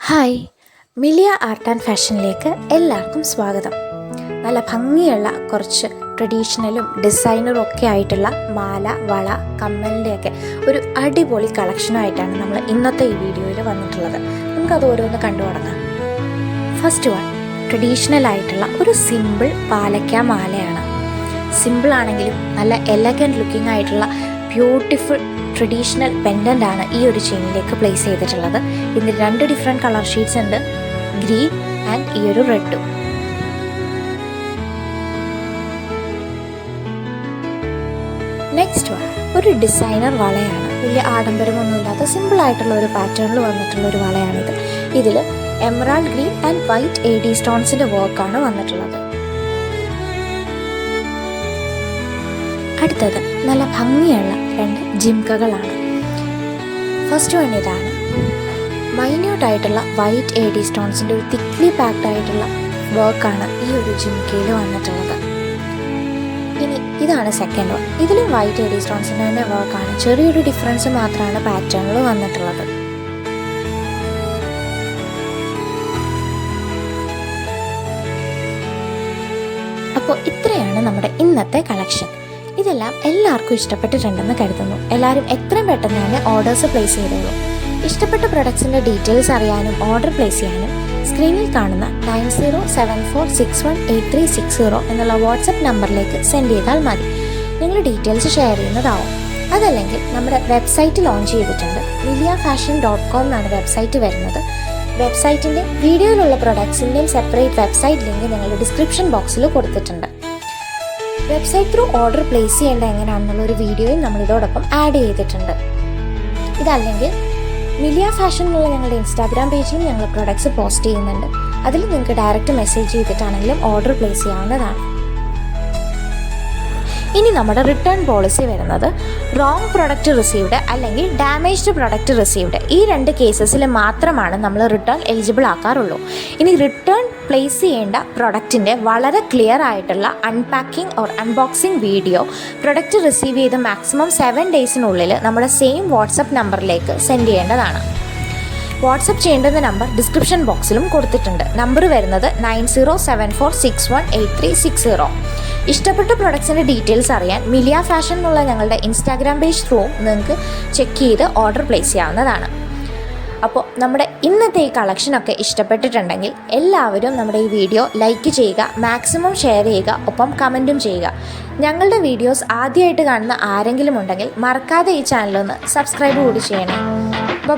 Hi, Millia art and ഫാഷനിലേക്ക് എല്ലാവർക്കും സ്വാഗതം. നല്ല ഭംഗിയുള്ള കുറച്ച് ട്രഡീഷണലും ഡിസൈനറും ഒക്കെ ആയിട്ടുള്ള മാല, വള, കമ്മലിൻ്റെയൊക്കെ ഒരു അടിപൊളി കളക്ഷനുമായിട്ടാണ് നമ്മൾ ഇന്നത്തെ ഈ വീഡിയോയിൽ വന്നിട്ടുള്ളത്. നമുക്കത് ഓരോന്ന് കണ്ടു തുടങ്ങാം. ഫസ്റ്റ് വൺ, ട്രഡീഷണൽ ആയിട്ടുള്ള ഒരു സിമ്പിൾ പാലക്ക മാലയാണ്. സിമ്പിൾ ആണെങ്കിലും നല്ല എലഗൻറ്റ് ലുക്കിംഗ് ആയിട്ടുള്ള ബ്യൂട്ടിഫുൾ ട്രഡീഷണൽ പെൻഡൻ്റ് ആണ് ഈ ഒരു ചെയിനിലേക്ക് പ്ലേസ് ചെയ്തിട്ടുള്ളത്. ഇതിന് 2 ഡിഫറെൻറ്റ് കളർ ഷീറ്റ്സ് ഉണ്ട്, ഗ്രീൻ ആൻഡ് ഈ ഒരു റെഡും. നെക്സ്റ്റ് വൺ, ഒരു ഡിസൈനർ വളയാണ്. വലിയ ആഡംബരമൊന്നുമില്ലാത്ത സിമ്പിൾ ആയിട്ടുള്ള ഒരു പാറ്റേണിൽ വന്നിട്ടുള്ള ഒരു വളയാണിത്. ഇതിൽ emerald green and white AD സ്റ്റോൺസിൻ്റെ വർക്കാണ് വന്നിട്ടുള്ളത്. അടുത്തത് നല്ല ഭംഗിയുള്ള 2 ജിംകകളാണ്. ഫസ്റ്റ് വൺ ഇതാണ്. മൈന്യൂട്ടായിട്ടുള്ള വൈറ്റ് AD സ്റ്റോൺസിൻ്റെ ഒരു തിക്ലി പാക്ഡ് ആയിട്ടുള്ള വർക്കാണ് ഈ ഒരു ജിംകയിൽ വന്നിട്ടുള്ളത്. ഇനി ഇതാണ് സെക്കൻഡ് വൺ. ഇതിലും വൈറ്റ് AD സ്റ്റോൺസിൻ്റെ തന്നെ വർക്കാണ്. ചെറിയൊരു ഡിഫറൻസ് മാത്രമാണ് പാറ്റേണിൽ വന്നിട്ടുള്ളത്. അപ്പോൾ ഇത്രയാണ് നമ്മുടെ ഇന്നത്തെ കളക്ഷൻ. ഇതെല്ലാം എല്ലാവർക്കും ഇഷ്ടപ്പെട്ടിട്ടുണ്ടെന്ന് കരുതുന്നു. എല്ലാവരും എത്രയും പെട്ടെന്ന് തന്നെ ഓർഡേഴ്സ് പ്ലേസ് ചെയ്തോളൂ. ഇഷ്ടപ്പെട്ട പ്രൊഡക്ട്സിൻ്റെ ഡീറ്റെയിൽസ് അറിയാനും ഓർഡർ പ്ലേസ് ചെയ്യാനും സ്ക്രീനിൽ കാണുന്ന 9074618360 എന്നുള്ള വാട്സപ്പ് നമ്പറിലേക്ക് സെൻഡ് ചെയ്താൽ മതി. നിങ്ങൾ ഡീറ്റെയിൽസ് ഷെയർ ചെയ്യുന്നതാവും. അതല്ലെങ്കിൽ നമ്മുടെ വെബ്സൈറ്റ് ലോഞ്ച് ചെയ്തിട്ടുണ്ട്. miliafashion.com എന്നാണ് വെബ്സൈറ്റ് വരുന്നത്. വെബ്സൈറ്റിൻ്റെ വീഡിയോയിലുള്ള പ്രൊഡക്ട്സിൻ്റെയും സെപ്പറേറ്റ് വെബ്സൈറ്റ് ലിങ്ക് ഞങ്ങളുടെ ഡിസ്ക്രിപ്ഷൻ ബോക്സിൽ കൊടുത്തിട്ടുണ്ട്. വെബ്സൈറ്റ് ത്രൂ ഓർഡർ പ്ലേസ് ചെയ്യേണ്ട എങ്ങനെയാണെന്നുള്ളൊരു വീഡിയോയും നമ്മളിതോടൊപ്പം ആഡ് ചെയ്തിട്ടുണ്ട്. ഇതല്ലെങ്കിൽ മിലിയ ഫാഷൻ എന്നുള്ള ഞങ്ങളുടെ ഇൻസ്റ്റാഗ്രാം പേജിലും ഞങ്ങൾ പ്രൊഡക്ട്സ് പോസ്റ്റ് ചെയ്യുന്നുണ്ട്. അതിൽ നിങ്ങൾക്ക് ഡയറക്റ്റ് മെസ്സേജ് ചെയ്തിട്ടാണെങ്കിലും ഓർഡർ പ്ലേസ് ചെയ്യാവുന്നതാണ്. ഇനി നമ്മുടെ റിട്ടേൺ പോളിസി വരുന്നത് റോങ് പ്രൊഡക്റ്റ് റിസീവ്ഡ് അല്ലെങ്കിൽ ഡാമേജ്ഡ് പ്രൊഡക്റ്റ് റിസീവ്ഡ് ഈ 2 കേസസിൽ മാത്രമാണ് നമ്മൾ റിട്ടേൺ എലിജിബിൾ ആക്കാറുള്ളൂ. ഇനി റിട്ടേൺ പ്ലേസ് ചെയ്യേണ്ട പ്രൊഡക്റ്റിൻ്റെ വളരെ ക്ലിയർ ആയിട്ടുള്ള unpacking or unboxing video product receive ചെയ്ത് മാക്സിമം 7 ഡേയ്സിനുള്ളിൽ നമ്മുടെ സെയിം വാട്സപ്പ് നമ്പറിലേക്ക് സെൻഡ് ചെയ്യേണ്ടതാണ്. വാട്സപ്പ് ചെയ്യേണ്ടുന്ന നമ്പർ ഡിസ്ക്രിപ്ഷൻ ബോക്സിലും കൊടുത്തിട്ടുണ്ട്. നമ്പർ വരുന്നത് 9074618360. ഇഷ്ടപ്പെട്ട പ്രൊഡക്ട്സിൻ്റെ ഡീറ്റെയിൽസ് അറിയാൻ മിലിയ ഫാഷൻ എന്നുള്ള ഞങ്ങളുടെ ഇൻസ്റ്റാഗ്രാം പേജ് ത്രൂ നിങ്ങൾക്ക് ചെക്ക് ചെയ്ത് ഓർഡർ പ്ലേസ് ചെയ്യാവുന്നതാണ്. അപ്പോൾ നമ്മുടെ ഇന്നത്തെ ഈ കളക്ഷനൊക്കെ ഇഷ്ടപ്പെട്ടിട്ടുണ്ടെങ്കിൽ എല്ലാവരും നമ്മുടെ ഈ വീഡിയോ ലൈക്ക് ചെയ്യുക, മാക്സിമം ഷെയർ ചെയ്യുക, ഒപ്പം കമൻറ്റും ചെയ്യുക. ഞങ്ങളുടെ വീഡിയോസ് ആദ്യമായിട്ട് കാണുന്ന ആരെങ്കിലും ഉണ്ടെങ്കിൽ മറക്കാതെ ഈ ചാനലൊന്ന് സബ്സ്ക്രൈബ് കൂടി ചെയ്യണേ. ബൈ.